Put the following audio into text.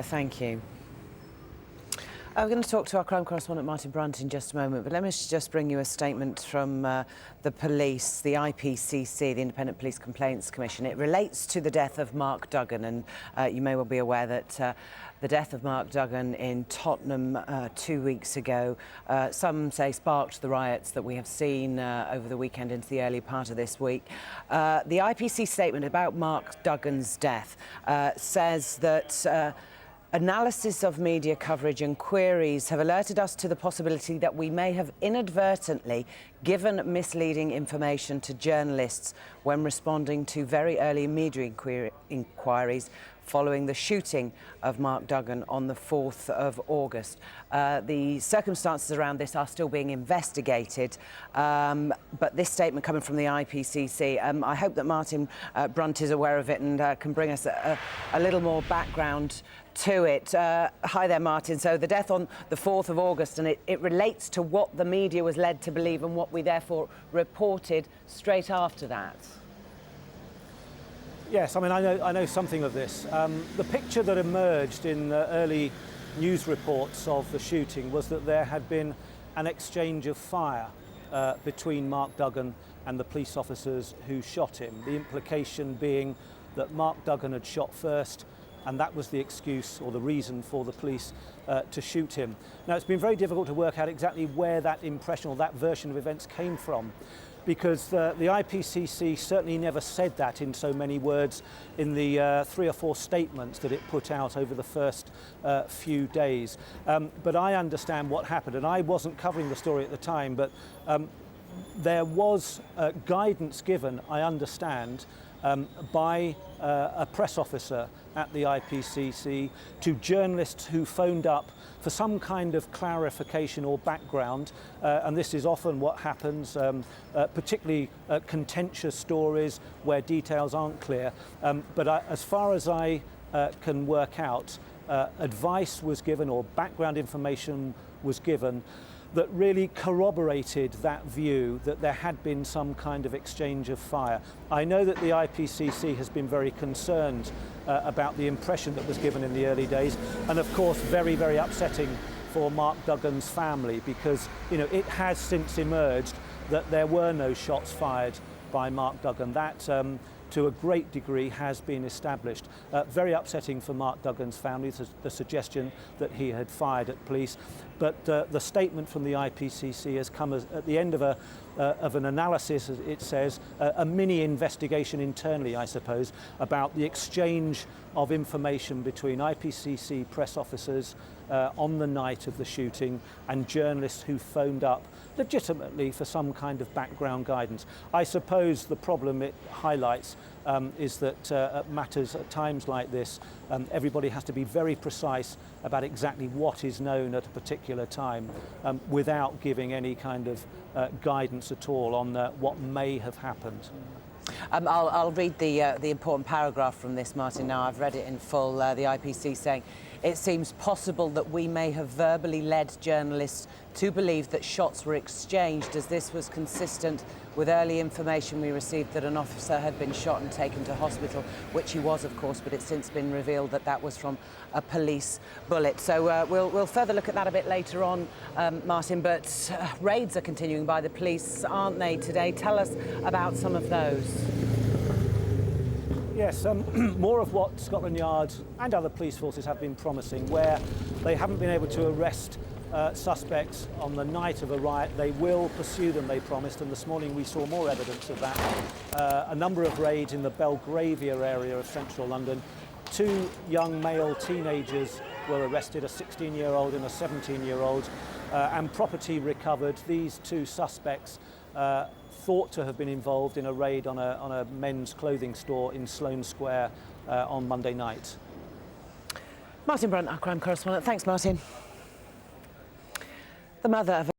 Thank you. We're going to talk to our crime correspondent Martin Brunt in just a moment, but let me just bring you a statement from the police, the IPCC, the Independent Police Complaints Commission. It relates to the death of Mark Duggan, and you may well be aware that the death of Mark Duggan in Tottenham 2 weeks ago, some say sparked the riots that we have seen over the weekend into the early part of this week. The IPC statement about Mark Duggan's death says that analysis of media coverage and queries have alerted us to the possibility that we may have inadvertently given misleading information to journalists when responding to very early media inquiries following the shooting of Mark Duggan on the 4th of August. The circumstances around this are still being investigated, but this statement coming from the IPCC, I hope that Martin Brunt is aware of it and can bring us a little more background to it. Hi there, Martin. So the death on the 4th of August, and it relates to what the media was led to believe and what we therefore reported straight after that. Yes, I mean, I know something of this. The picture that emerged in early news reports of the shooting was that there had been an exchange of fire between Mark Duggan and the police officers who shot him. The implication being that Mark Duggan had shot first, and that was the excuse or the reason for the police to shoot him. Now, it's been very difficult to work out exactly where that impression or that version of events came from, because the IPCC certainly never said that in so many words in the 3 or 4 statements that it put out over the first few days. But I understand what happened, and I wasn't covering the story at the time, but there was guidance given, I understand, by a press officer at the IPCC to journalists who phoned up for some kind of clarification or background, and this is often what happens, particularly contentious stories where details aren't clear. But as far as I can work out, advice was given or background information was given that really corroborated that view that there had been some kind of exchange of fire. I know that the IPCC has been very concerned about the impression that was given in the early days, and of course very, very upsetting for Mark Duggan's family, because it has since emerged that there were no shots fired by Mark Duggan. That to a great degree has been established. Very upsetting for Mark Duggan's family, the suggestion that he had fired at police. But the statement from the IPCC has come at the end of an analysis, as it says, a mini investigation internally, I suppose, about the exchange of information between IPCC press officers on the night of the shooting and journalists who phoned up legitimately for some kind of background guidance. I suppose the problem it highlights is that at matters at times like this, everybody has to be very precise about exactly what is known at a particular time without giving any kind of guidance at all on what may have happened. I'll read the important paragraph from this, Martin. Now, I've read it in full. The IPC saying, it seems possible that we may have verbally led journalists to believe that shots were exchanged, as this was consistent with early information we received that an officer had been shot and taken to hospital, which he was, of course, but it's since been revealed that that was from a police bullet. So we'll further look at that a bit later on, Martin, but raids are continuing by the police, aren't they, today? Tell us about some of those. Yes, more of what Scotland Yard and other police forces have been promising, where they haven't been able to arrest suspects on the night of a riot. They will pursue them, they promised, and this morning we saw more evidence of that. A number of raids in the Belgravia area of central London. 2 young male teenagers were arrested, a 16-year-old and a 17-year-old, and property recovered. These 2 suspects thought to have been involved in a raid on a men's clothing store in Sloane Square on Monday night. Martin Brunt, our crime correspondent. Thanks, Martin. The mother of